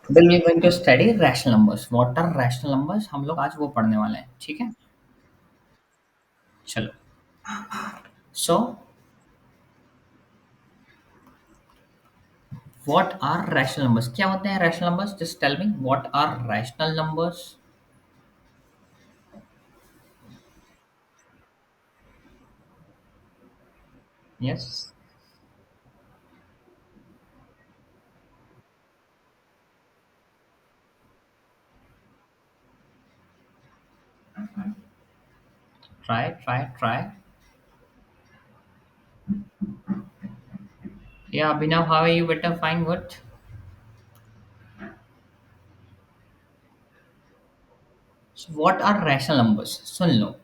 Today we are going to study rational numbers. What are rational numbers, हम लोग आज वो पढ़ने वाले हैं। ठीक है, चलो। So what are rational numbers, क्या होते हैं rational numbers? Just tell me what are rational numbers. Yes, try. या Abhinav, how are you? Better, fine, good. What are rational numbers, सुन लो।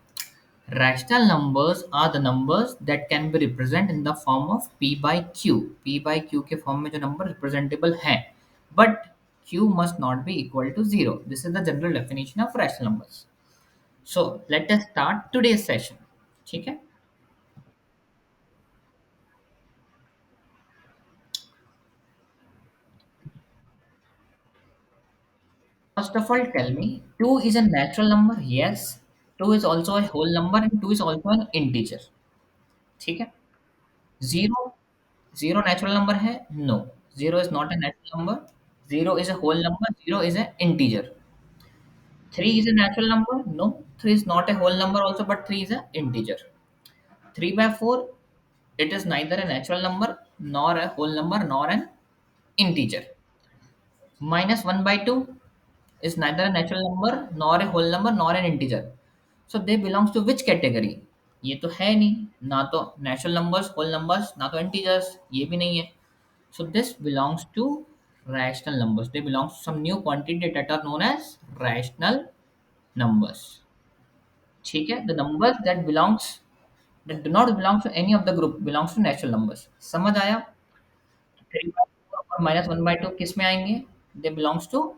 Rational numbers are the numbers that can be represented in the form of p by q। p by q के फॉर्म में जो number representable हैं, but q must not be equal to zero। This is the general definition of rational numbers। So let us start today's session। ठीक है। First of all, tell me, 2 is a natural number? Yes, 2 is also a whole number and 2 is also an integer। ठीक है। 0, 0 natural number है? No, 0 is not a natural number। 0 is a whole number, 0 is an integer। 3 is a natural number? No, 3 is not a whole number also, but 3 is an integer। 3 by 4, it is neither a natural number, nor a whole number, nor an integer। Minus 1 by 2 is neither a natural number, nor a whole number, nor an integer। So they belongs to which category? ये तो है नहीं, ना तो natural numbers, whole numbers, ना तो integers, ये भी नहीं है। So this belongs to rational numbers। They belongs to some new quantity that are known as rational numbers। ठीक है, the numbers that do not belong to any of the group belongs to natural numbers। समझ आया? 3/4 और -1/2 किस में आएंगे? They belongs to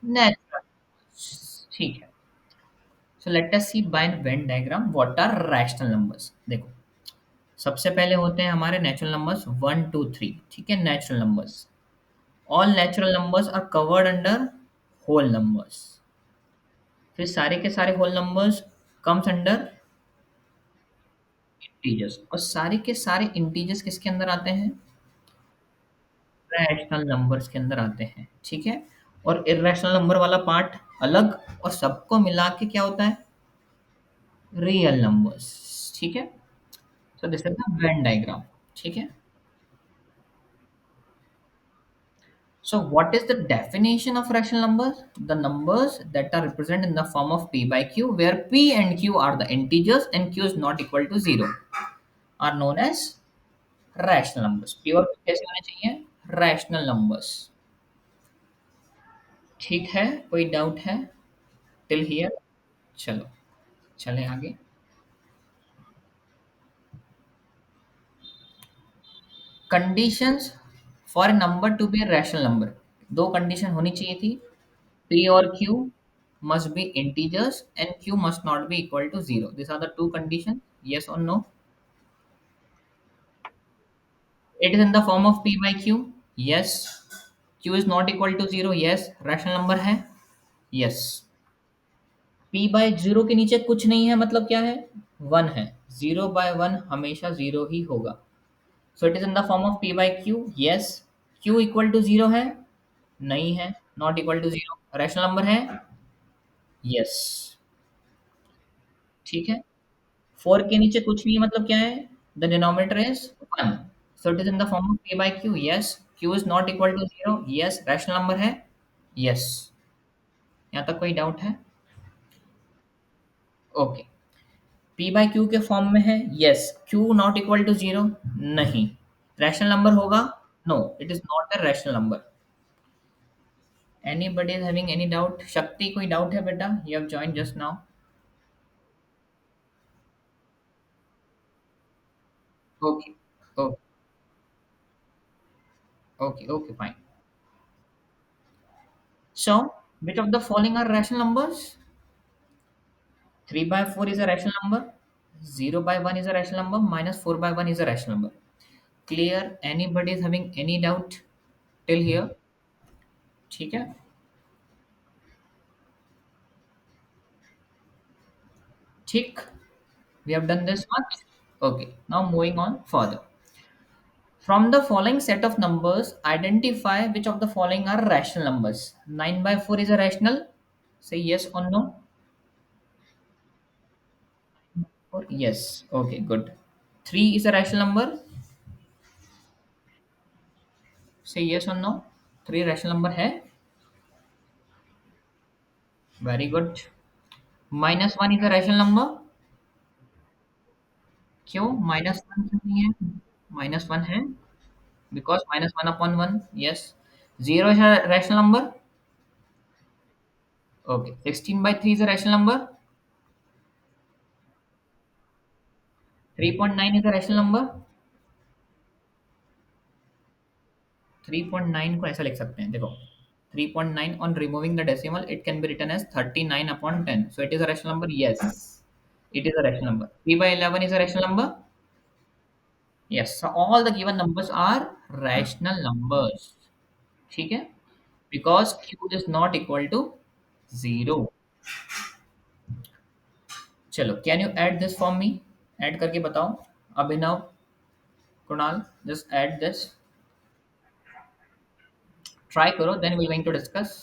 natural। ठीक है। So let us see by Venn diagram what are rational numbers। देखो, सबसे पहले होते हैं हमारे नेचुरल नंबर्स 1 2 3। ठीक है, natural numbers. All natural numbers are covered under whole numbers. फिर सारे के सारे whole numbers comes under integers, और सारे के सारे इंटीजर्स किसके अंदर आते हैं? रैशनल नंबर्स के अंदर आते हैं। ठीक है। और इर्रेशनल नंबर वाला पार्ट अलग, और सबको मिला के क्या होता है? Real numbers. ठीक है। So this is the Venn diagram. ठीक है। So what is the definition of rational numbers? The numbers that are represented in the form of p by q, where p and q are the integers and q is not equal to zero, are known as rational numbers। p और q कैसे होने चाहिए? Rational numbers. ठीक है, कोई doubt है till here? चलो, चलें आगे। Conditions for a number to be a rational number। दो कंडीशन होनी चाहिए थी। p और q must be integers and q must not be equal to zero। These are the two conditions। Yes or no? It is in the form of p by q। Yes। q is not equal to zero। Yes। rational number है। Yes। p by zero के नीचे कुछ नहीं है, मतलब क्या है? One है। जीरो बाय वन हमेशा जीरो ही होगा। So it is in the form of p by q। Yes। q equal to zero है? नहीं है, not equal to zero. Rational number है? यस। ठीक है। 4 के नीचे कुछ नहीं है, मतलब क्या है? The denominator is 1। So it is in the form of p by q। Yes. q is not equal to zero. Yes. Rational number है? यस। यहाँ तक कोई डाउट है? ओके। p by q के फॉर्म में है? Yes. q not equal to zero? नहीं। रैशनल नंबर होगा? No, it is not a rational number. Anybody is having any doubt? Shakti, कोई डाउट है बेटा? You have joined just now. Okay, okay, okay, okay, fine. So, which of the following are rational numbers? 3 by 4 is a rational number. 0 by 1 is a rational number. Minus 4 by 1 is a rational number। Clear? Anybody is having any doubt till here? ठीक है, ठीक. We have done this much. Okay, now moving on further. From the following set of numbers, identify which of the following are rational numbers. 9 by 4 is a rational. Say yes or no. Or yes. Okay, good. 3 is a rational number. Say yes or no. 3 rational number है. Very good. Minus 1 is a rational number. क्यों minus one क्यों नहीं है? Minus one है because minus one upon one. Yes. Zero is a rational number. Okay. 16 by 3 is a rational number. 3.9 is a rational number. 3.9 को ऐसा लिख सकते हैं देखो. 3.9 on removing the decimal it can be written as 39 upon 10. So it is a rational number. Yes. It is a rational number. 3 by 11 is a rational number. Yes. So all the given numbers are rational numbers. ठीक है. Because q is not equal to 0. चलो can you add this for me. Add करके बताओ. Abhinav, Kunal, just add this. Try करो then we going to discuss.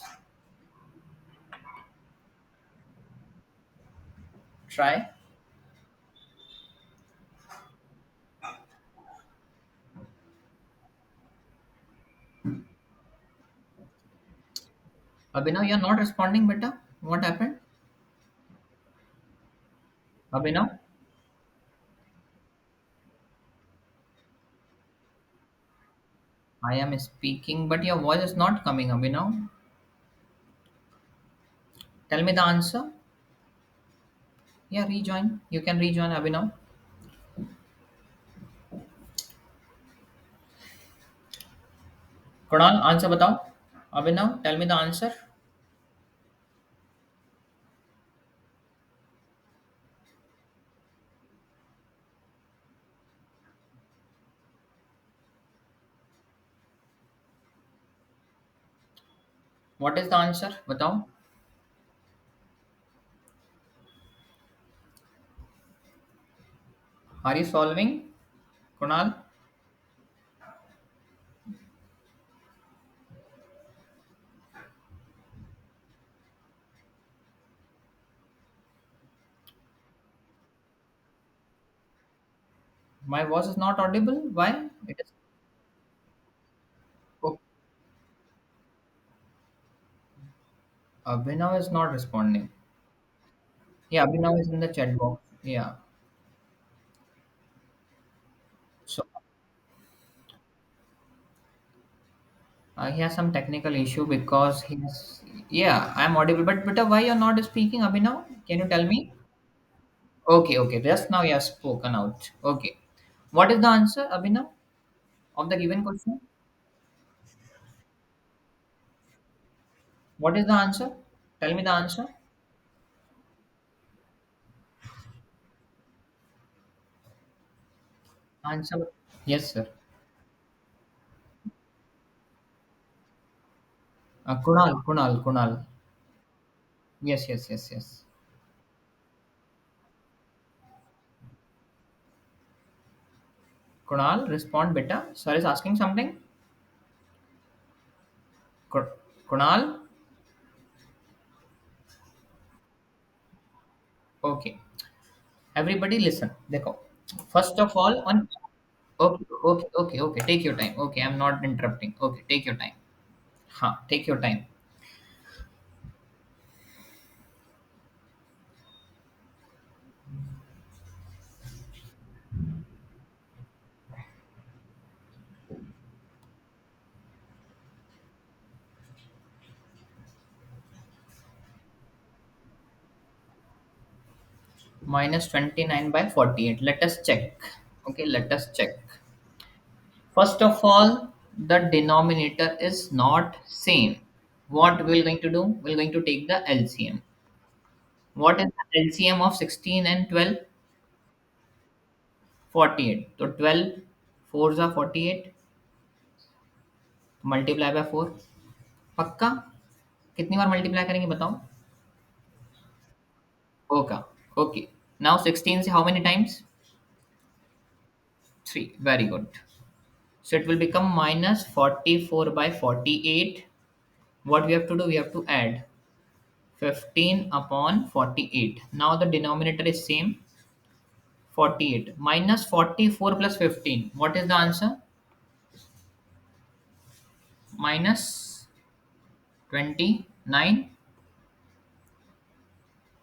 Try. Abhinav you are not responding बेटा. What happened? Abhinav. I am speaking, but your voice is not coming, Abhinav. Tell me the answer. Yeah, rejoin. You can rejoin, Abhinav. Kunal, answer बताओ. Abhinav, tell me the answer. What is the answer? बताओ. Are you solving, Kunal? My voice is not audible. Why? It is. Oh, Abhinav is not responding. Yeah, Abhinav is in the chat box. Yeah. So he has some technical issue because he's. Yeah, I'm audible. But why you're not speaking, Abhinav? Can you tell me? Okay, okay. Just now you have spoken out. Okay. What is the answer, Abhinav, of the given question? What is the answer? Tell me the answer. Answer. Yes, sir. Kunal, Kunal, Kunal. Yes, yes, yes, yes. Kunal, respond, beta. Sir is asking something. Ku- Kunal. Okay. Everybody listen. देखो. First of all, on. Okay, okay, okay, okay. Take your time. Okay, I'm not interrupting. Okay, take your time. हाँ, take your time. Minus 29 by 48. Let us check. Okay, let us check. First of all, the denominator is not same. What we're going to do? We're going to take the LCM. What is the LCM of 16 and 12? 48. So 12 fours are 48. Multiply by 4. पक्का? कितनी बार multiply करेंगे बताओ? होगा। Okay. Now 16 से how many times? 3, very good. So it will become minus 44 by 48. What we have to do? We have to add 15 upon 48. Now the denominator is same, 48. Minus 44 plus 15. What is the answer? Minus 29.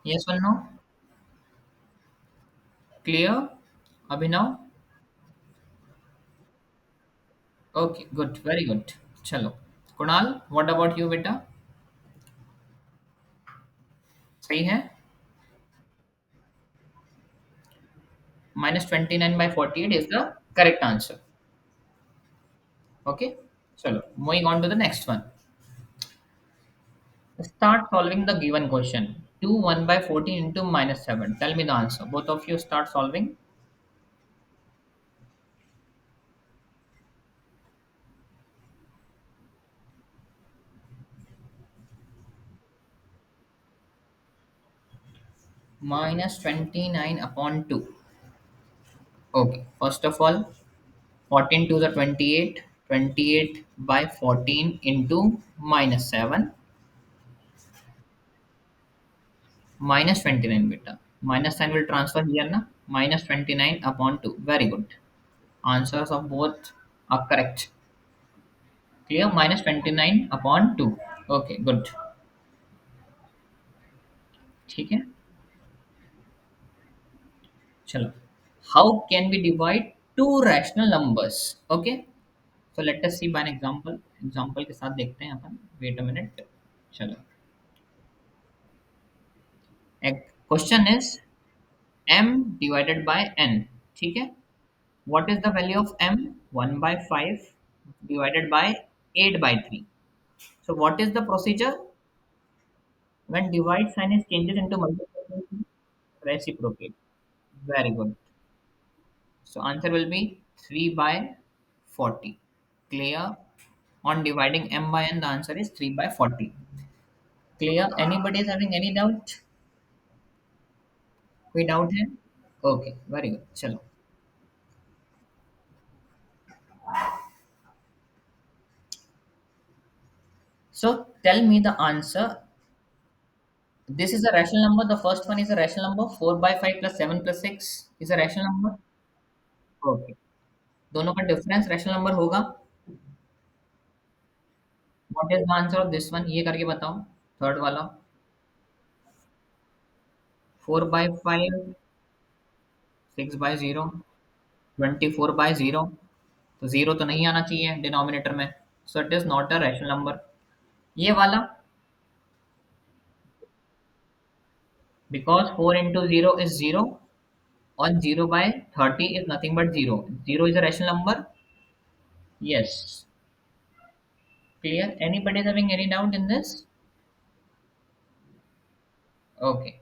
Yes or no? Clear? Abhinav? Okay, good. Very good. Chalo. Kunal, what about you, beta? सही है? Minus 29 by 48 is the correct answer. Okay? Chalo. Moving on to the next one. Start solving the given question. 2 1 by 14 into minus 7. Tell me the answer. Both of you start solving. Minus 29 upon 2. Okay. First of all, 14 to the 28. 28 by 14 into minus 7. Minus 29 beta. Minus sign will transfer here na. Minus 29 upon 2. Very good. Answers of both are correct. Clear? Minus 29 upon 2. Okay, good. ठीक है. चलो. How can we divide two rational numbers? Okay. So let us see by an example. Example के साथ देखते हैं अपन. Wait a minute. चलो. Question is m divided by n. ठीक है. What is the value of m? 1 by 5 divided by 8 by 3. So what is the procedure? When divide sign is changes into multiplication, reciprocate. Very good. So answer will be 3 by 40. Clear? On dividing m by n, the answer is 3 by 40. Clear? Anybody is having any doubt? कोई doubt है? Okay, very good. चलो. So tell me the answer. This is a rational number. The first one is a rational number. 4 by 5 plus 7 plus 6 is a rational number. Okay. दोनों का difference rational number होगा. What is the answer of this one? ये करके बताओ. Third वाला. 4 by 5, 6 by 0, 24 by 0. तो 0 तो नहीं आना चाहिए डिनोमिनेटर में. सो it is not a rational number. ये वाला, बिकॉज 4 इंटू 0 इज 0 और 0 by 30 is nothing but 0. 0 is a rational number. Yes. Clear? Anybody is having any doubt in this? Okay.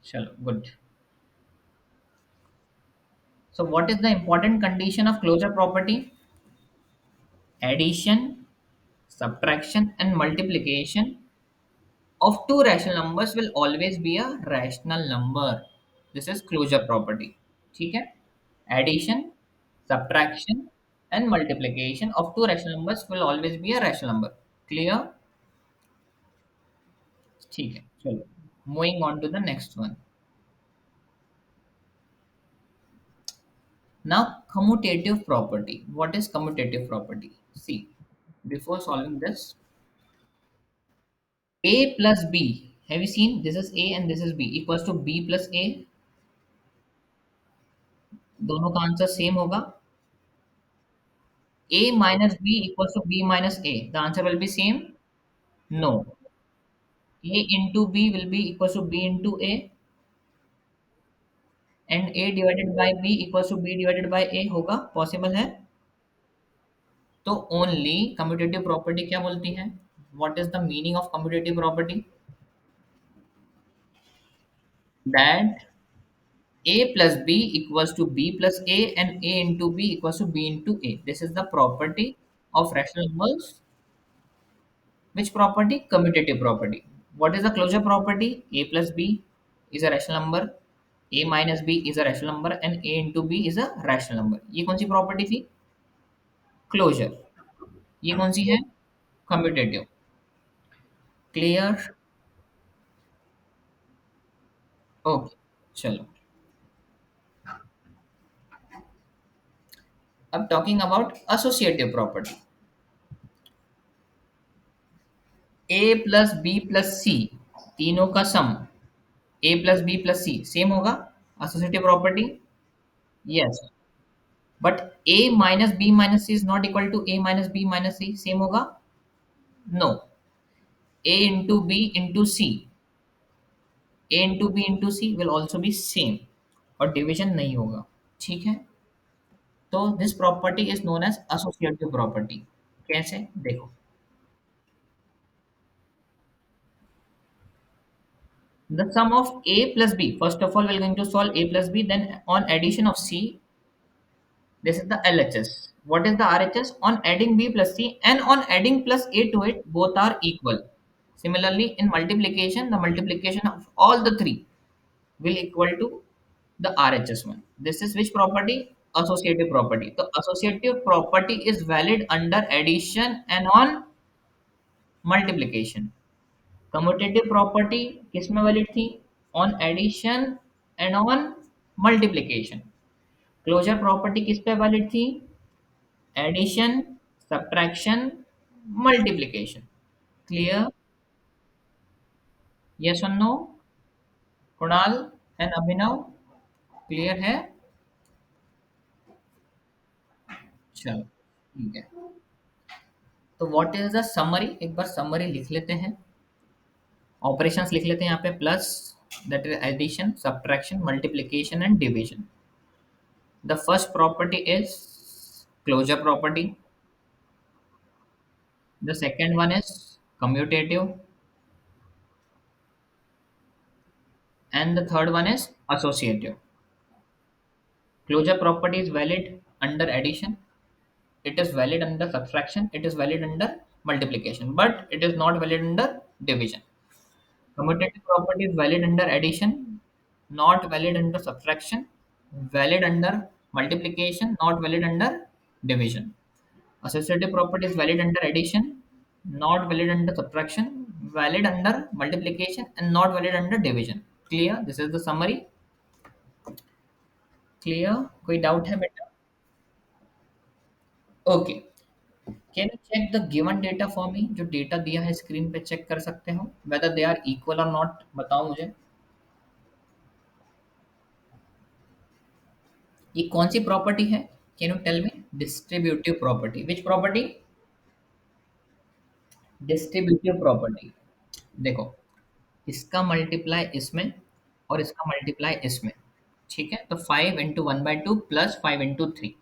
चलो, good. So what is the important condition of closure property? Addition, subtraction and multiplication of two rational numbers will always be a rational number. This is closure property. ठीक है? Addition, subtraction and multiplication of two rational numbers will always be a rational number. Clear? ठीक है. चलो. Moving on to the next one. Now commutative property. What is commutative property? See, before solving this, A plus B. Have you seen? This is A and this is B equals to B plus A. दोनों का answer same होगा. A minus B equals to B minus A. The answer will be same? No. A into B will be equals to B into A, and A divided by B equals to B divided by A होगा. Possible है? तो only commutative property क्या बोलती है? What is the meaning of commutative property? That A plus B equals to B plus A and A into B equals to B into A. This is the property of rational numbers. Which property? Commutative property. What is the closure property? A plus b is a rational number, a minus b is a rational number, and a into b is a rational number. ये कौन सी property थी? Closure. ये कौन सी है? Commutative. Clear? Okay, चलो. अब talking about associative property. A plus B plus C, तीनों का sum A plus B plus C same होगा. Associative property. Yes. But a minus B minus C is not equal to a minus B minus C. Same होगा? No. a into B into C, a into B into C will also be same, और division नहीं होगा. ठीक है. तो this property is known as associative property. कैसे? देखो. The sum of a plus b. First of all, we're going to solve a plus b. Then on addition of c, this is the LHS. What is the RHS? On adding b plus c and on adding plus a to it, both are equal. Similarly, in multiplication, the multiplication of all the three will equal to the RHS one. This is which property? Associative property. The associative property is valid under addition and on multiplication. Commutative property किस में valid थी? On addition and on multiplication. Closure property किस पे valid थी? Addition, subtraction, multiplication. Clear? Yes और no? Kunal and Abhinav, clear है? चलो, ठीक है. तो व्हाट इज द समरी? एक बार समरी लिख लेते हैं. ऑपरेशंस लिख लेते हैं यहाँ पे. Plus, that is addition, subtraction, multiplication and division. The first property is closure property. The second one is commutative. And the third one is associative. Closure property is valid under addition. It is valid under subtraction. It is valid under multiplication. But it is not valid under division. Commutative property is valid under addition, not valid under subtraction, valid under multiplication, not valid under division. Associative property is valid under addition, not valid under subtraction, valid under multiplication, and not valid under division. Clear? This is the summary. Clear? कोई doubt है बेटा? ओके. Can you check the given data for me? जो data दिया है screen पे check कर सकते हो वेदर दे आर इक्वल और नॉट. बताओ मुझे. ये कौन सी प्रॉपर्टी है? Can you tell me? Distributive property. Which property? Distributive property. देखो, इसका मल्टीप्लाई इसमें और इसका मल्टीप्लाई इसमें. ठीक है. तो 5 × 1/2 प्लस 5 × 3.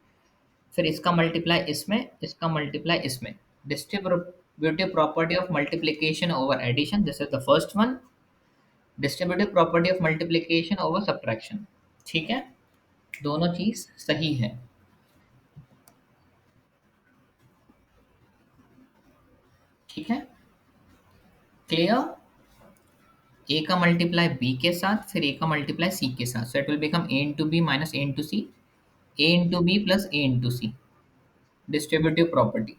फिर इसका मल्टीप्लाई इसमें, इसका मल्टीप्लाई इसमें. Distributive property of multiplication over addition, this is the first one. Distributive property of multiplication over subtraction. ठीक है. दोनों चीज सही है. ठीक है. क्लियर? ए का मल्टीप्लाई बी के साथ, फिर ए का मल्टीप्लाई सी के साथ. So it will become A into B minus A into C, A into B plus A into C. Distributive property.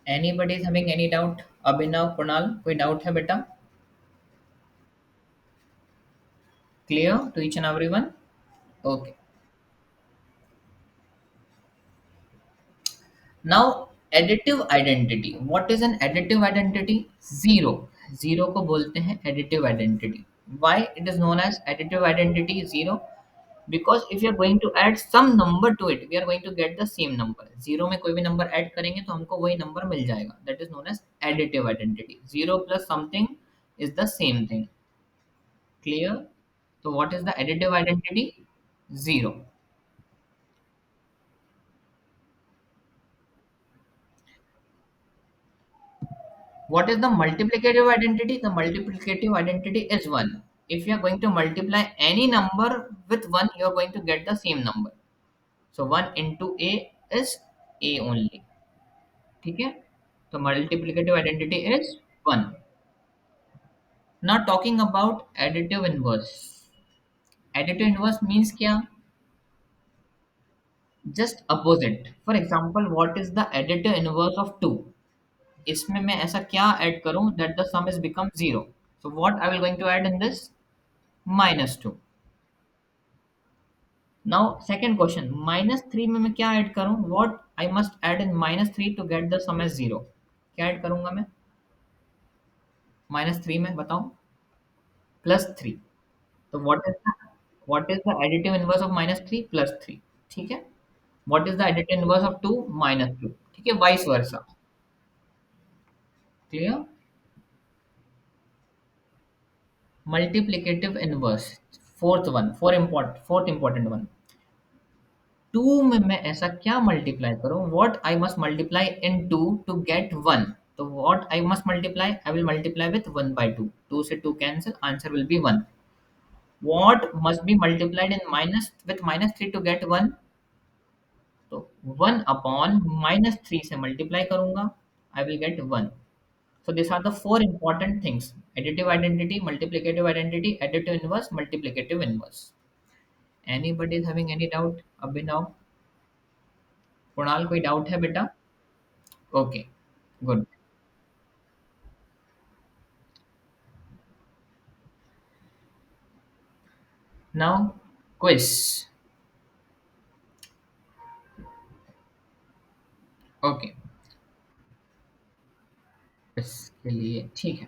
Anybody is having any doubt? Abhinav, Kunal, कोई डाउट है बेटा? Clear to each and everyone? Okay. Now additive identity. What is an additive identity? Zero. Zero को बोलते हैं additive identity. Why it is known as additive identity zero? Because if you are going to add some number to it, we are going to get the same number. Zero में कोई भी number add करेंगे तो हमको वही number मिल जाएगा. That is known as additive identity. Zero plus something is the same thing. Clear? So what is the additive identity? Zero. What is the multiplicative identity? The multiplicative identity is 1. If you are going to multiply any number with 1, you are going to get the same number. So 1 into a is a only. ठीक है. तो multiplicative identity is 1. Now talking about additive inverse. Additive inverse means क्या? Just opposite. For example, what is the additive inverse of 2? इसमें मैं ऐसा क्या add करूं that the sum is become 0? So what I will going to add in this? Minus 2. Now second question, minus 3 में मैं क्या add करूं? What I must add in minus 3 to get the sum as 0? क्या add करूंगा मैं minus 3 में, बताओ? Plus 3. तो what is the additive inverse of minus 3? Plus 3. ठीक है. What is the additive inverse of 2? Minus 2. ठीक है, vice versa. Clear? Multiplicative inverse. Fourth important one. 2 में मैं ऐसा क्या मल्टीप्लाई करूं? What I must multiply in 2 to get 1? तो what I must multiply? I will multiply with 1 by 2. 2 से 2 cancel, answer will be 1. What must be multiplied in minus with minus 3 to get 1? तो 1 upon minus 3 से multiply करूंगा, I will get 1. So these are the four important things: additive identity, multiplicative identity, additive inverse, multiplicative inverse. Anybody is having any doubt? अभी now Kunal कोई doubt है बेटा? Okay, good. Now quiz. Okay, इसके लिए ठीक है.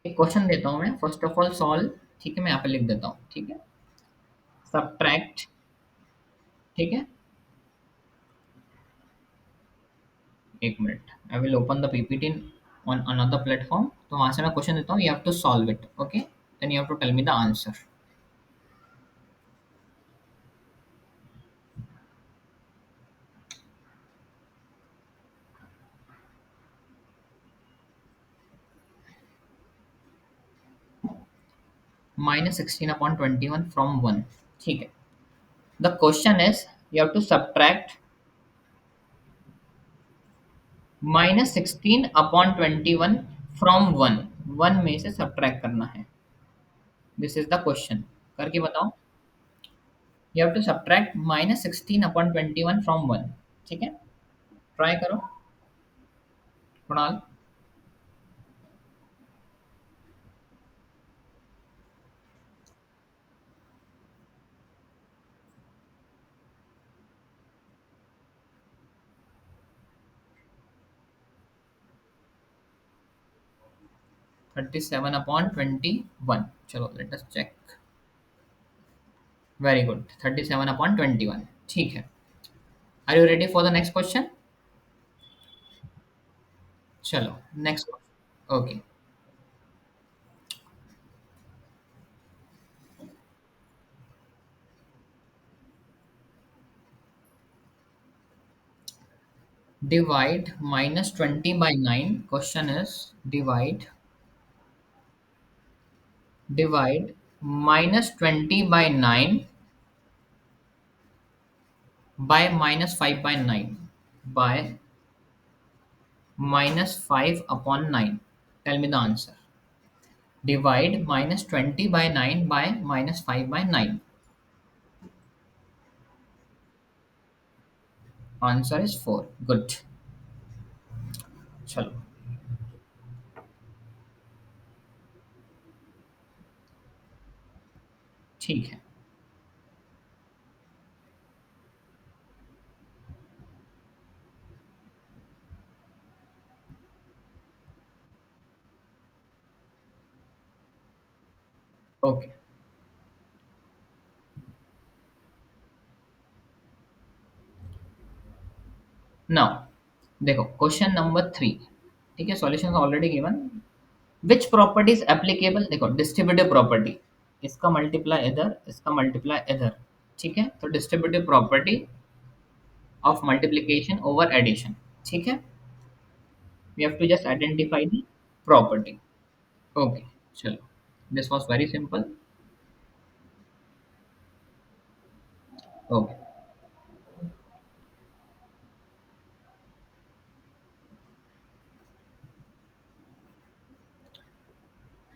एक क्वेश्चन देता हूँ मैं, फर्स्ट ऑफ ऑल सॉल्व. ठीक है, मैं यहाँ पे लिख देता हूँ. ठीक है, सब्ट्रैक्ट. ठीक है, एक minute, I will open the PPT on another platform. तो वहां से मैं क्वेश्चन देता हूँ, you have to solve it. Okay, then you have to tell me the answer. Minus 16/21 from 1. ठीक है, the question is you have to subtract -16/21 from 1. 1 में से सब्ट्रैक्ट करना है. This is the question. करके बताओ. You have to subtract -16/21 from 1. ठीक है, ट्राई करो कुणाल. 37/21. चलो let us check. Very good, 37/21. ठीक है. Are you ready for the next question? चलो next. Okay, divide -20 by 9. Question is divide -20 by 9 by -5 by 9 by -5/9. Tell me the answer. Divide -20 by 9 by -5 by 9. Answer is 4. Good. चलो ठीक है. Okay, now देखो question number 3. ठीक है, solution already given. Which property is applicable? देखो distributive property, इसका multiply इधर, इसका मल्टीप्लाई इधर. ठीक है, तो distributive property of multiplication over addition. ठीक है, we have to just identify the property. Okay, चलो, this was very simple. Okay,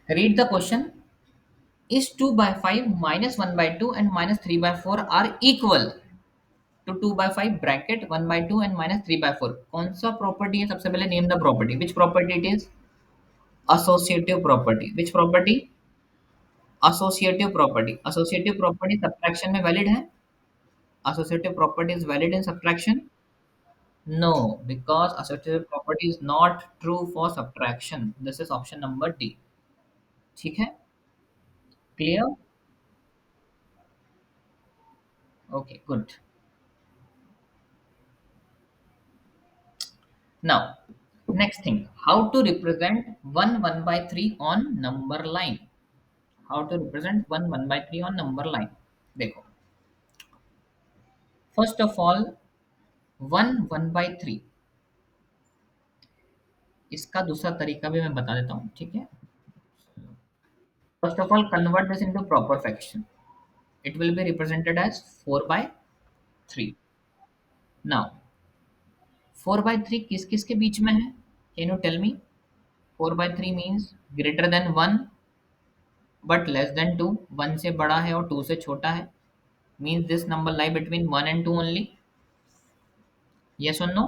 Read the question. Is 2 by 5 minus 1 by 2 and minus 3 by 4 are equal to 2 by 5 bracket 1 by 2 and minus 3 by 4? कौन सा property है? सबसे पहले name the property. Which property it is? Associative property. Which property? Associative property. Associative property subtraction में valid है? Associative property is valid in subtraction? No, because associative property is not true for subtraction. This is option number D. ठीक है? Clear? Okay, good. Now, next thing, how to represent 1 by 3 on number line? How to represent 1 by 3 on number line? देखो, first of all, 1 by 3. इसका दूसरा तरीका भी मैं बता देता हूँ, ठीक है? First of all, convert this into proper fraction. It will be represented as 4 by 3. Now, 4 by 3 किस किस के बीच में है? Can you tell me? 4 by 3 means greater than 1 but less than 2. 1 से बड़ा है और 2 से छोटा है. Means this number lie between 1 and 2 only. Yes or no?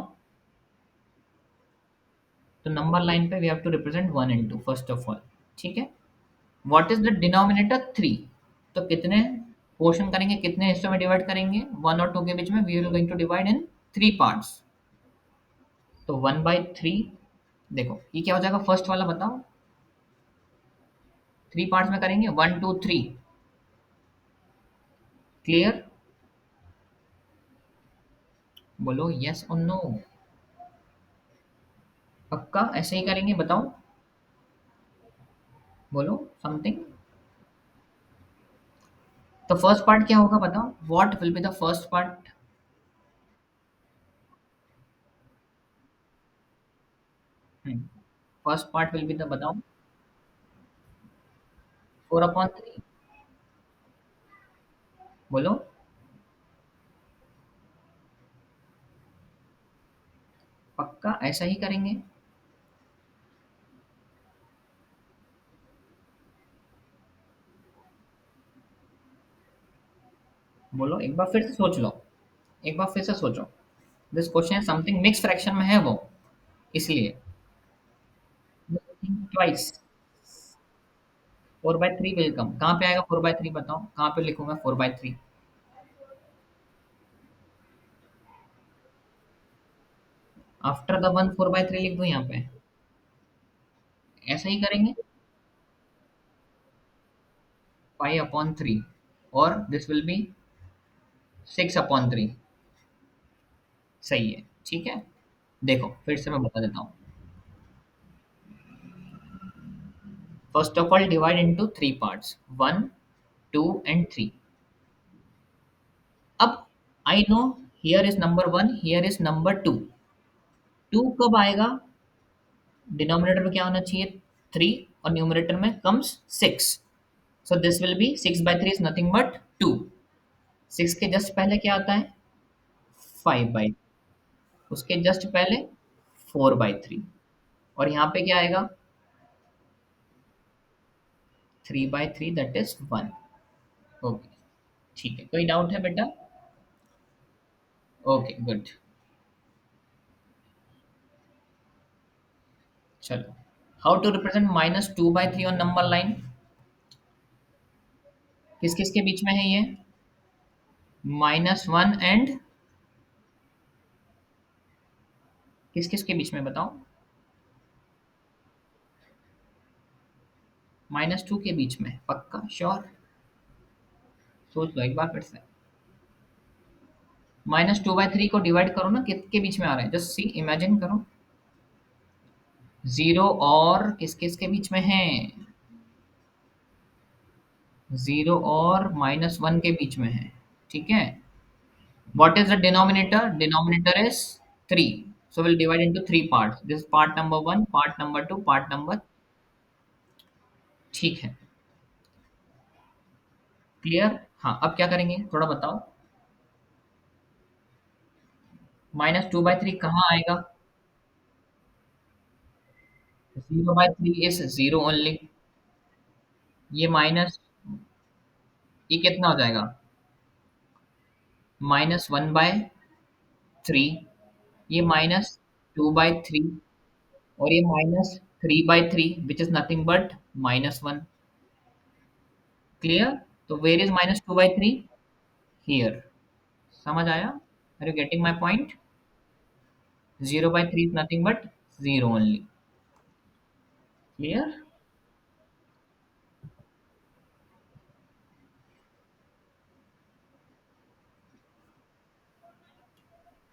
तो नंबर लाइन पे we have to represent 1 and 2 first of all. ठीक है? What is the denominator? 3. तो कितने पोर्शन करेंगे, कितने हिस्सों में डिवाइड करेंगे? 1 और 2 के बीच में we will going to divide in 3 parts. तो 1/3. देखो ये क्या हो जाएगा? फर्स्ट वाला बताओ. 3 पार्ट्स में करेंगे. 1 2 3. क्लियर? बोलो यस और नो. पक्का ऐसे ही करेंगे? बताओ. बोलो समथिंग. तो फर्स्ट पार्ट क्या होगा बताओ? What will be the first part? First part will be the बताओ. 4/3. बोलो. पक्का ऐसा ही करेंगे? बोलो एक बार फिर से सोच लो. एक बार फिर से सोचो. This question something mix fraction में है वो, इसलिए ट्वाइस. 4/3 will come. कहाँ पे आएगा 4/3? बताओ कहाँ पे लिखूंगा 4/3? आफ्टर द 1 4/3 लिख दूं यहाँ पे? ऐसा ही करेंगे? 5/3 और दिस विल बी 6/3. सही है. ठीक है. देखो फिर से मैं बता देता हूँ. First of all divide into 3 parts. 1 2 and 3. अब I know here is number 1, here is number 2. 2 कब आएगा? डिनोमिनेटर में क्या होना चाहिए? 3 और न्यूमरेटर में comes 6. So this will be 6/3 is nothing but 2. 6 के जस्ट पहले क्या आता है? 5/3. उसके जस्ट पहले 4/3. और यहाँ पे क्या आएगा? 3/3 दैट इज 1. ओके. ठीक है. कोई डाउट है बेटा? Okay good. चलो. How to represent -2/3 on number line? किस किस के बीच में है ये? -1 एंड किस किस के बीच में बताओ? -2 के बीच में. पक्का श्योर? सोच लो एक बार फिर से. -2/3 को डिवाइड करो ना, किसके बीच में आ रहा है? जस्ट सी, इमेजिन करो. 0 और किस किस के बीच में है? 0 और -1 के बीच में है. ठीक है. What is the denominator? Denominator is 3. So we'll divide into 3 parts. This is part number 1, part number 2, part number. ठीक है. क्लियर? हाँ. अब क्या करेंगे थोड़ा बताओ. -2/3 कहाँ आएगा? 0/3 is 0 only. ये माइनस, ये कितना हो जाएगा, -1/3, ये -2/3, और ये -3/3 which is nothing but -1। Clear? तो वेयर इज -2/3? हियर। समझ आया? Are you getting my point? 0/3 is nothing but 0 only. Clear?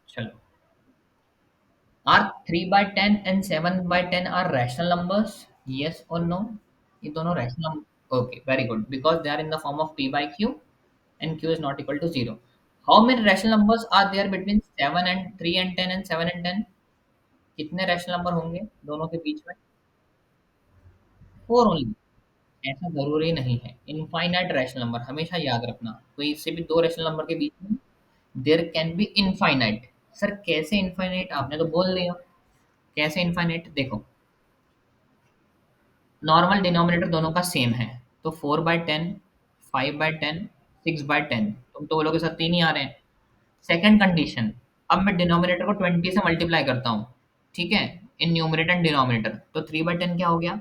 चलो, are 3/10 and 7/10 are rational numbers? Yes or no? ये दोनों rational numbers. Okay, very good. Because they are in the form of p by q, and q is not equal to 0. How many rational numbers are there between 7 and 3 and 10 and 7 and 10? कितने rational number होंगे दोनों के बीच में? 4 only. ऐसा जरूरी नहीं है। इनफाइनाइट रैशनल नंबर हमेशा याद रखना, कोई से भी दो रैशनल नंबर के बीच में there can be infinite. Sir कैसे इनफाइनाइट, आपने तो बोल दिया। कैसे इनफाइनाइट, देखो, नॉर्मल डिनोमिनेटर दोनों का सेम है, तो 4/10, 5/10, 6/10, तुम तो बोलोगे सर तीन ही आ रहे हैं। सेकंड कंडीशन, अब मैं डिनोमिनेटर को 20 से मल्टीप्लाई करता हूँ, ठीक है, इन न्यूमरेटर एंड डिनोमिनेटर, तो 3/10 क्या हो गया,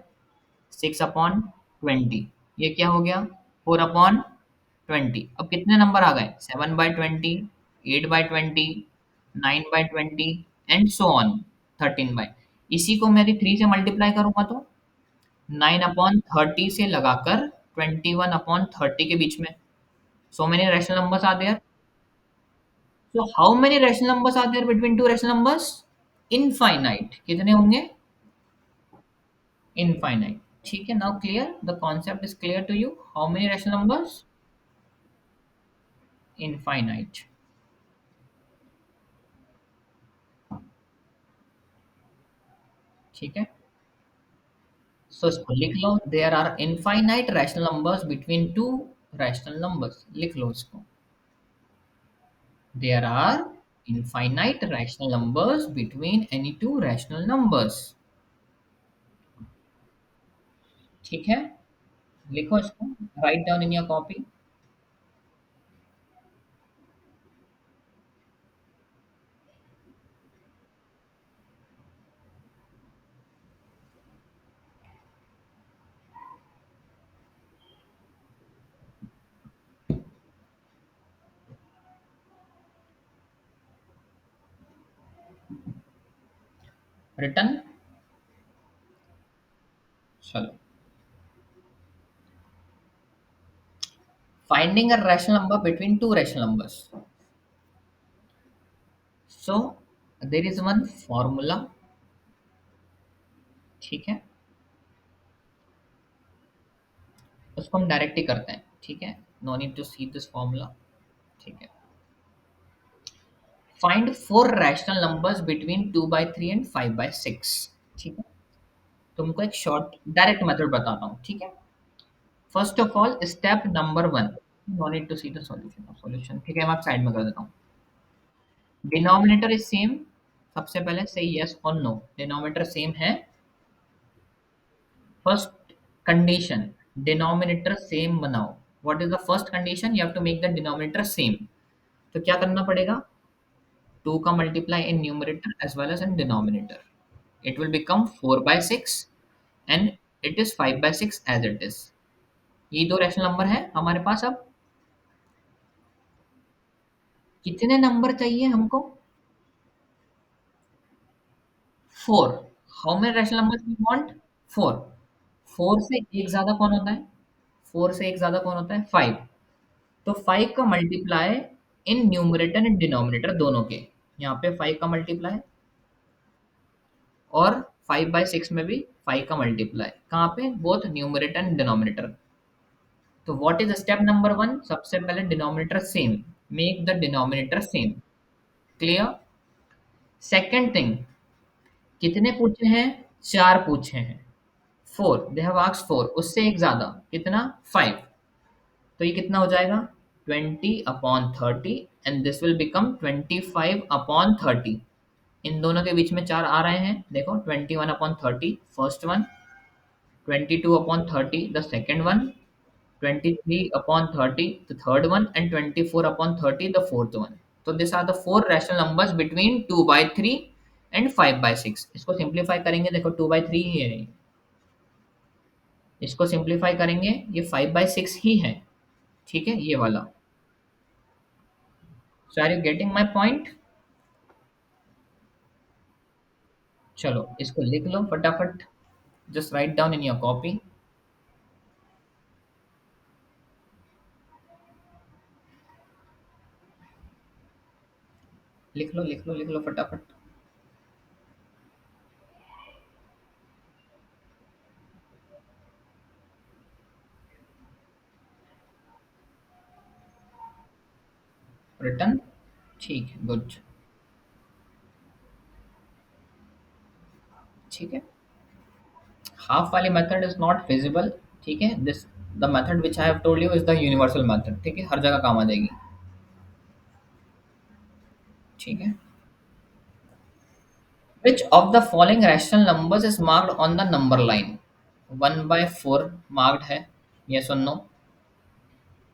6/20। ये क्या हो गया, 4/20। अब कितने नंबर आ गए, 7/20, 8/20, 9/20 एंड सो ऑन, 13/। इसी को मैं यदि 3 से मल्टीप्लाई करूंगा तो 9/30 से लगाकर 21/30 के बीच में। So many rational numbers are there. So how many rational numbers are there between two rational numbers? Infinite. कितने होंगे? इनफाइनाइट। ठीक है, now clear, the concept is clear to you, how many rational numbers? Infinite. ठीक है, so इसको लिख लो, there are infinite rational numbers between two rational numbers, लिख लो इसको। There are infinite rational numbers between any two rational numbers. ठीक है, लिखो इसको, write down in your copy. Return. चलो, finding a rational number between two rational numbers. So there is one formula. ठीक है, उसको हम डायरेक्ट ही करते हैं, ठीक है, no need to see this formula. ठीक है, find four rational numbers between 2/3 and 5/6। ठीक है, तुमको एक शॉर्ट डायरेक्ट मेथड बताता हूँ, ठीक है। First of all step number one, no need to see the solution, solution ठीक है, मैं आप साइड में कर देता हूँ। डिनोमिनेटर इज सेम, सबसे पहले से यस और नो, डिनोमिनेटर सेम है। फर्स्ट कंडीशन, डिनोमिनेटर सेम बनाओ। What is the first condition? You have to make the denominator same. तो क्या करना पड़ेगा, 2 का multiply in numerator as well as in denominator, it will become 4/6 and it is 5/6 as it is। ये दो rational number है हमारे पास। अब कितने नंबर चाहिए हमको? 4। How many rational numbers we want? 4। 4 से एक ज्यादा कौन होता है? 4 से एक ज्यादा कौन होता है? 5। तो 5 का multiply in numerator and denominator दोनों के, यहाँ पे 5 का मल्टीप्लाई, और 5/6 में भी 5 का मल्टीप्लाई, कहाँ पे? Both numerator and denominator. तो what is step number one? सबसे पहले denominator same, make the denominator same. Clear? Second thing, कितने पूछे हैं? चार पूछे हैं। 4, दे हैव आस्क्ड 4, उससे एक ज्यादा कितना? 5। तो ये कितना हो जाएगा? 20/30 एंड दिस विल बिकम 25/30। इन दोनों के बीच में चार आ रहे हैं, देखो, 21/30 first one, 22/30 the second one, 23 upon 30, the third one, and 24 upon 30, the fourth one. So these are the four rational numbers between 2 by 3 and 5 by 6. इसको सिंप्लीफाई करेंगे, देखो 2 by 3 ही है। इसको सिंप्लीफाई करेंगे, ये 5 by 6 ही है। ठीक है, ये वाला। So are you getting my point? चलो इसको लिख लो फटाफट। Just write down in your copy. लिख लो लिख लो लिख लो फटाफट। रिटर्न। ठीक है, गुड। ठीक है, हाफ वाली मेथड इज नॉट फिजिबल। ठीक है, this the method which I have told you is the universal method. ठीक है, हर जगह काम आ जाएगी। ठीक है, which of the following rational numbers is marked on the number line? 1 by 4 marked है, yes or no?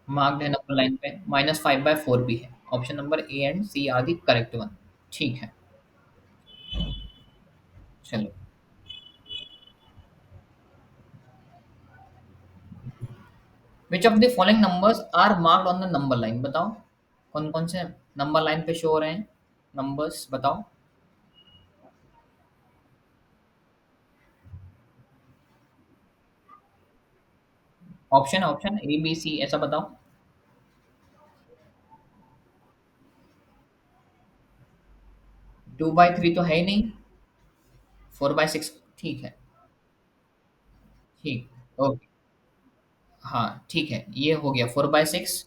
मार्क्ड है नंबर लाइन पे। -5/4 भी है। Option number A and C are the correct one. ठीक है, चलो। Which of the following numbers are marked on the number line, बताओ। कौन कौन से नंबर लाइन पे शो हो रहे हैं नंबर्स, बताओ। Option option A B C ऐसा बताओ। 2/3 तो है ही नहीं। 4/6 ठीक है। ठीक, ओके। हाँ ठीक है, ये हो गया 4/6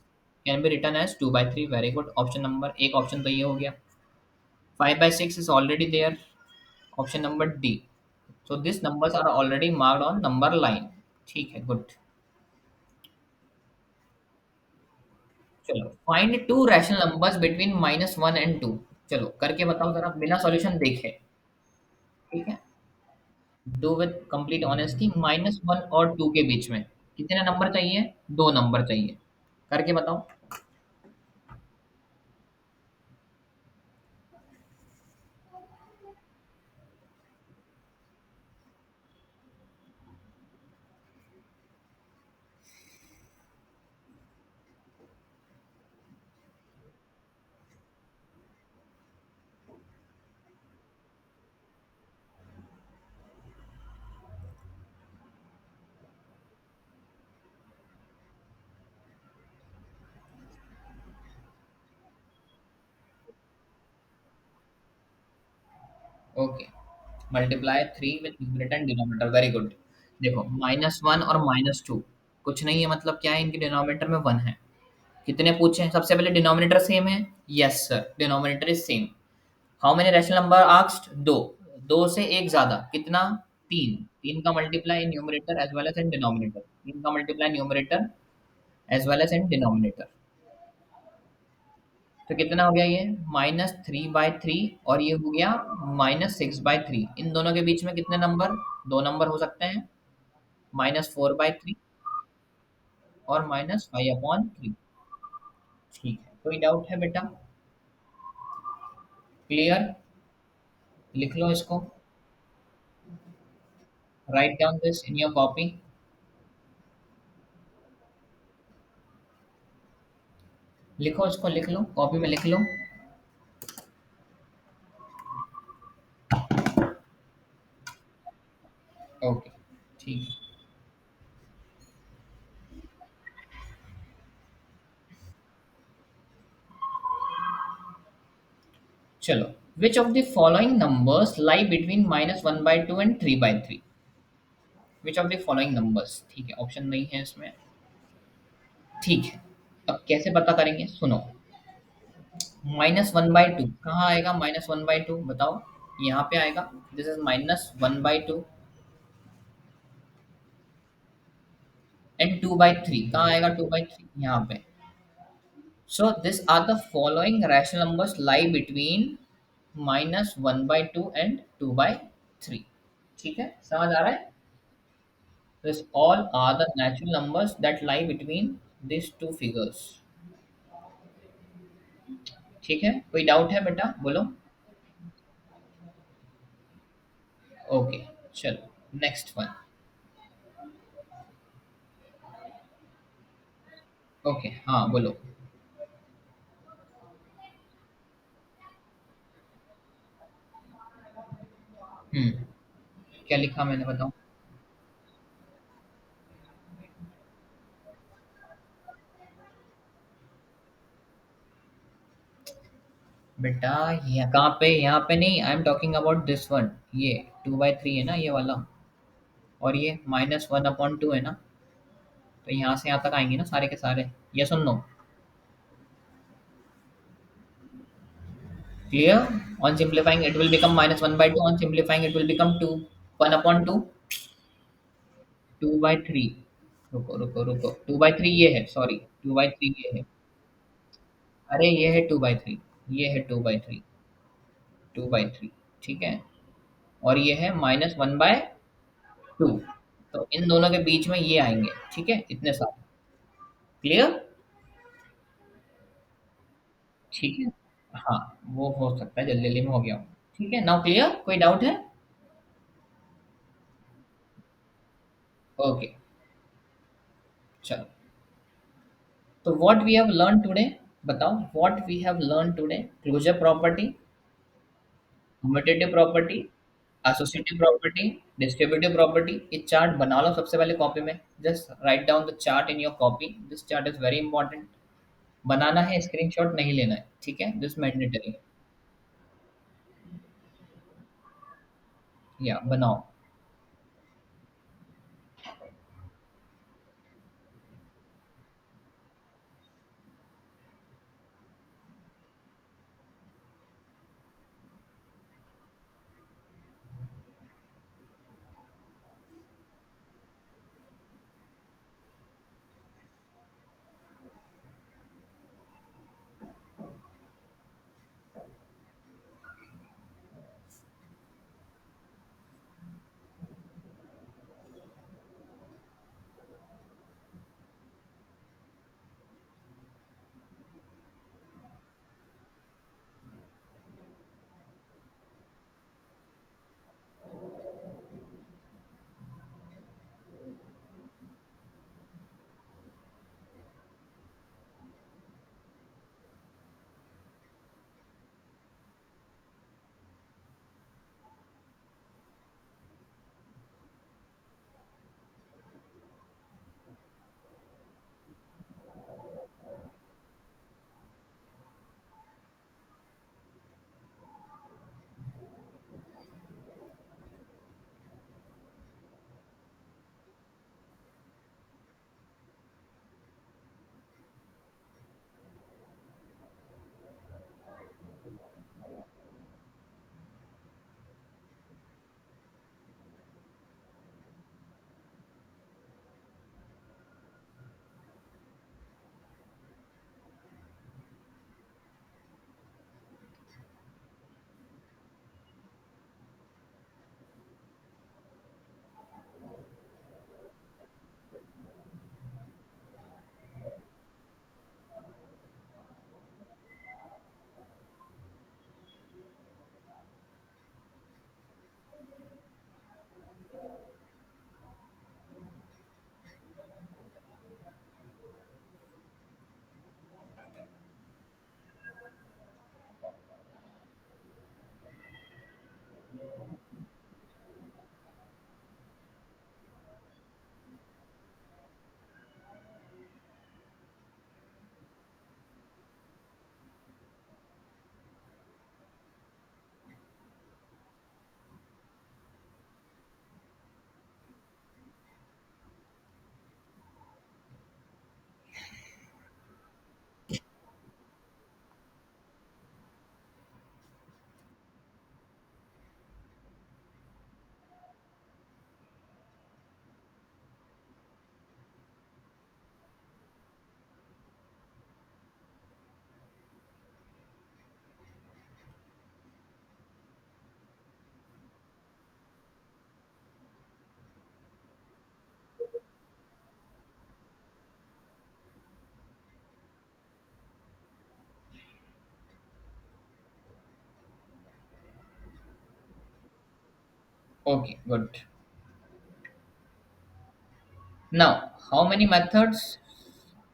can be written as 2/3। Very good, option number एक, ऑप्शन तो ये हो गया। 5/6 is already there, option number D. So these numbers are already marked on number line। ठीक है, गुड। चलो, find to rational numbers between -1 and 2। चलो करके बताओ जरा, बिना सॉल्यूशन देखे। ठीक है, डू विद कंप्लीट ऑनेस्टी। -1 और 2 के बीच में कितने नंबर चाहिए? दो नंबर चाहिए। करके बताओ। Okay, multiply 3 with numerator and denominator. Very good. देखो, -1 और -2 कुछ नहीं है, मतलब क्या है, इनके डिनोमिनेटर में 1 है। कितने पूछे हैं? सबसे पहले डिनोमिनेटर सेम है। Yes sir, denominator is same. How many rational number asked? दो। दो से एक ज्यादा कितना? तीन। तीन का multiply in numerator as well as in denominator. तीन का multiply numerator as well as in denominator. तो कितना हो गया ये? -3/3, और ये हो गया -6/3। इन दोनों के बीच में कितने नंबर? दो नंबर हो सकते हैं, -4/3 और -5/3। ठीक है, कोई डाउट है बेटा? क्लियर? लिख लो इसको। Write down this in your copy. लिखो इसको, लिख लो कॉपी में, लिख लो। ओके, ठीक है। चलो, which of the following numbers lie between -1/2 and 3/3? Which of the following numbers. ठीक है, ऑप्शन नहीं है इसमें। ठीक है, अब कैसे पता करेंगे, सुनो। -1/2 कहाँ आएगा? -1/2 बताओ। यहाँ पे आएगा। This is -1/2। एंड 2/3 कहाँ आएगा? 2/3 यहाँ पे। So this are the following rational numbers lie between -1/2 and 2/3। ठीक है, समझ आ रहा है? This all are the natural numbers that lie between these two figures. ठीक है, कोई डाउट है बेटा, बोलो। ओके, चलो नेक्स्ट वन। ओके, हाँ बोलो। हम्म, क्या लिखा मैंने, बताओ। बेटा ये कहाँ पे, यहाँ पे नहीं, I am talking about this one. ये 2/3 है ना ये वाला, और ये -1/2 है ना, तो यहाँ से यहाँ तक आएंगे ना सारे के सारे। ये सुन लो। Clear? On simplifying, it will become -1/2. On simplifying, it will become 2. 1/2, 2/3। रुको रुको रुको, 2/3 ये है, सॉरी, 2/3 ये है। अरे ये है 2/3, ये है 2/3, 2/3। ठीक है, और ये है -1/2। तो इन दोनों के बीच में ये आएंगे, ठीक है, इतने सारे। क्लियर? ठीक है, हाँ, वो हो सकता है जल्दी जल्दी में हो गया हो। ठीक है, नाउ क्लियर, कोई डाउट है? ओके, चलो। तो what we have learn today, बताओ what we have learn today. Closure property, commutative property, associative property, distributive property. ये चार्ट बना लो सबसे पहले कॉपी में। Just write down the chart in your copy. This chart is very important. बनाना है, screenshot नहीं लेना है, ठीक है, दिस मैंडेटरी। या बनाओ। Okay, good. Now, how many methods,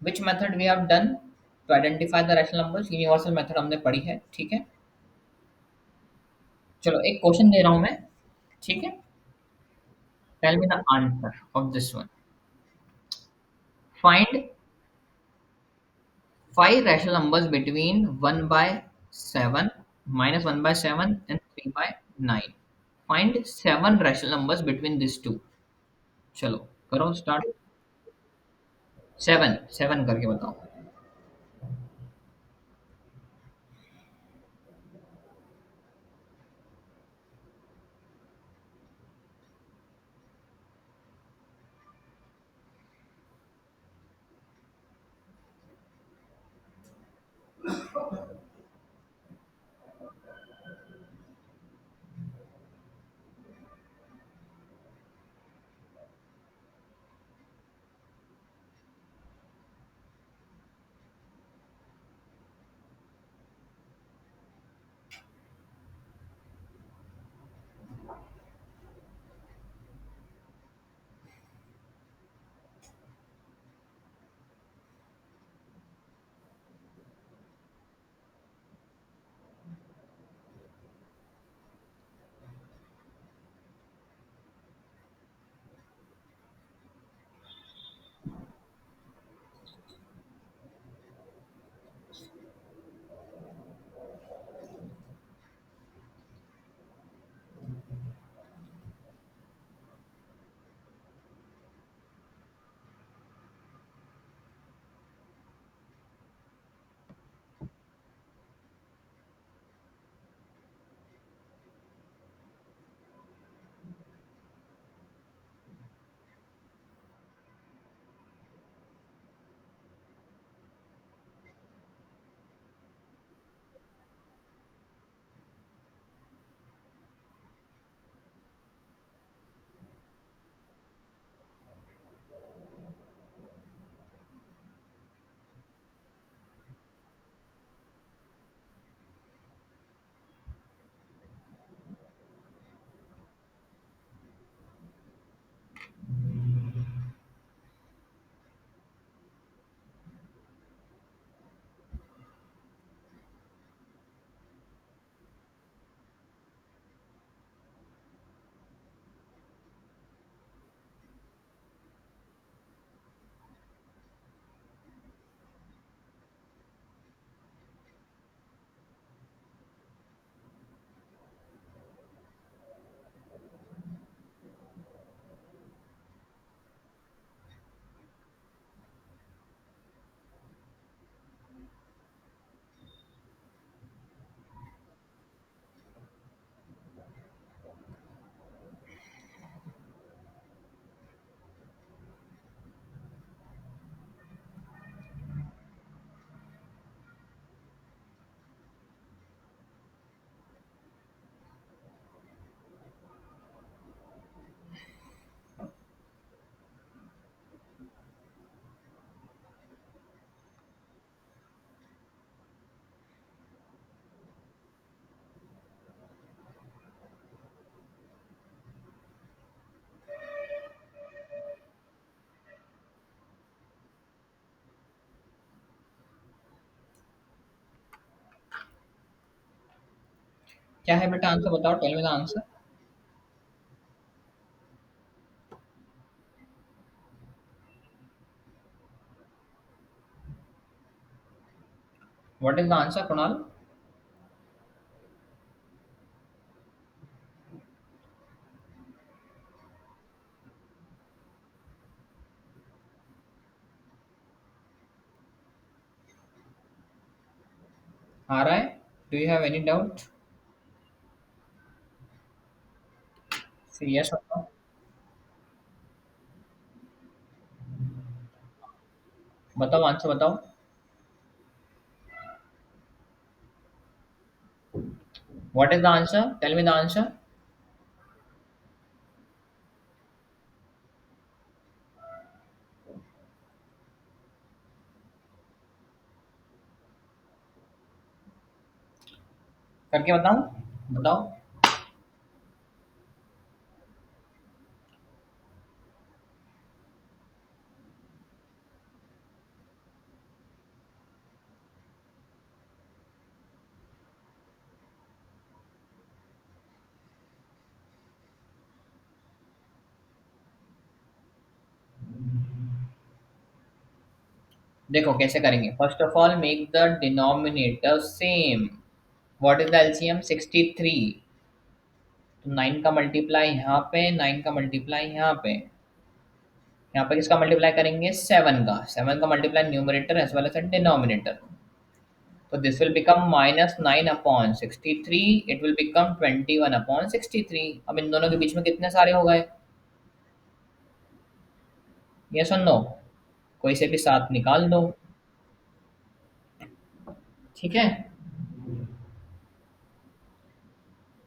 which method we have done to identify the rational numbers? Universal method हमने पढ़ी है, ठीक है। चलो एक क्वेश्चन दे रहा हूं मैं, ठीक है। Tell me the answer of this one. Find five rational numbers between 1/7, -1/7 and 3/9। Find seven rational numbers between this two. चलो करो स्टार्ट। सेवन, सेवन करके बताओ। क्या है बेटा आंसर बताओ, tell me the answer. What is the answer Kunal? आ रहा है? Do you have any doubt? फिर यस बताओ। बताओ आंसर बताओ। What is the answer, tell me the answer. करके बताओ, बताओ। देखो कैसे करेंगे, first of all make the denominator same. What is the LCM? 63। तो 9 का मल्टीप्लाई यहाँ पे, 9 का मल्टीप्लाई यहाँ पे, यहाँ पे किसका मल्टीप्लाई करेंगे? 7 का। 7 का multiply numerator as well as denominator. तो this will become -9/63, it will become 21/63। अब इन दोनों के बीच में कितने सारे हो गए? ये सुन लो, कोई से भी साथ निकाल दो। ठीक है,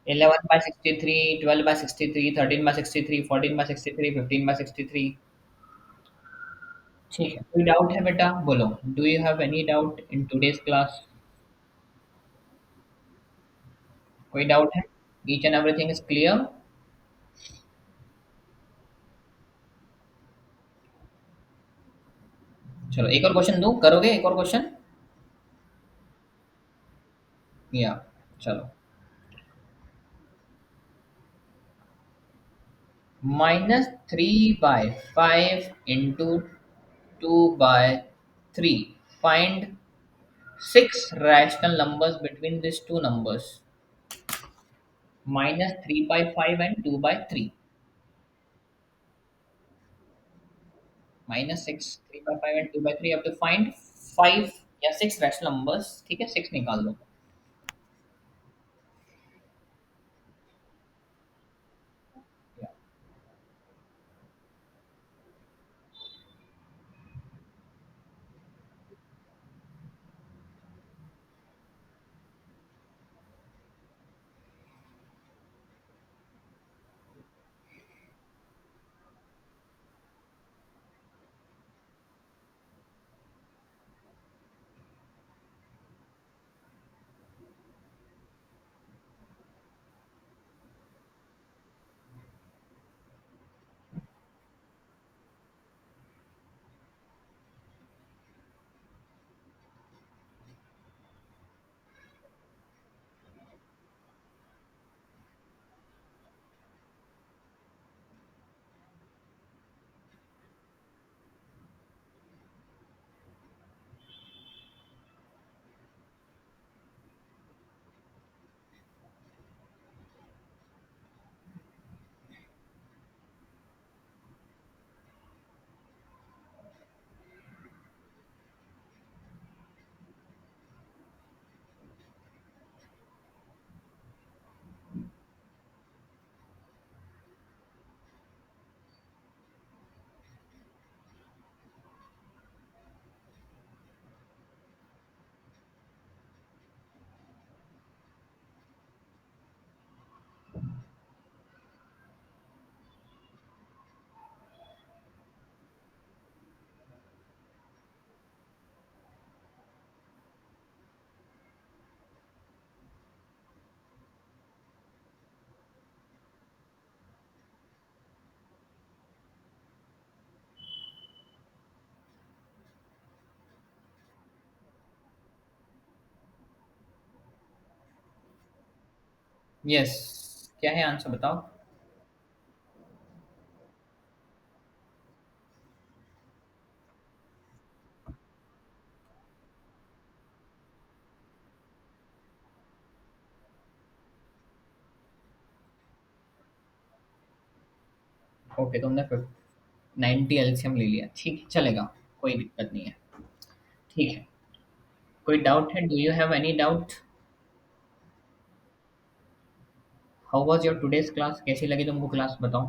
11/63, 12/63, 13/63, 14/63, 15/63। ठीक है, कोई डाउट है बेटा? बोलो, do you have any doubt in today's class? कोई डाउट है? Each and everything is clear? चलो एक और क्वेश्चन दूं, करोगे एक और क्वेश्चन? या, चलो। -3/5 into 2/3. Find six rational numbers between these two numbers. -3/5 and 2/3. -6, 3/5 and 2/3. You have to find five या six rational numbers. ठीक है, six निकाल लो। यस, क्या है आंसर बताओ? ओके, तुमने 90 एलसीएम ले लिया, ठीक है, चलेगा, कोई दिक्कत नहीं है। ठीक है, कोई डाउट है? Do you have any doubt? How was your today's class? कैसी लगी तुमको क्लास, बताओ।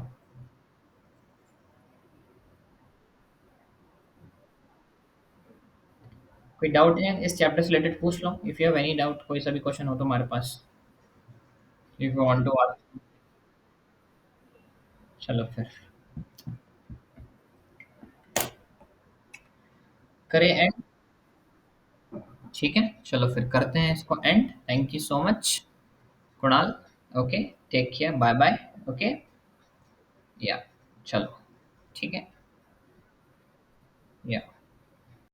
कोई डाउट है इस चैप्टर से रिलेटेड? पूछ लो, if you have any doubt, कोई सा भी क्वेश्चन हो तुम्हारे पास, if you want to ask. चलो फिर करें एंड। ठीक है, चलो फिर करते हैं इसको end. Thank you so much Kunal. Okay, take care, bye bye. Okay, yeah, चलो, ठीक है, या।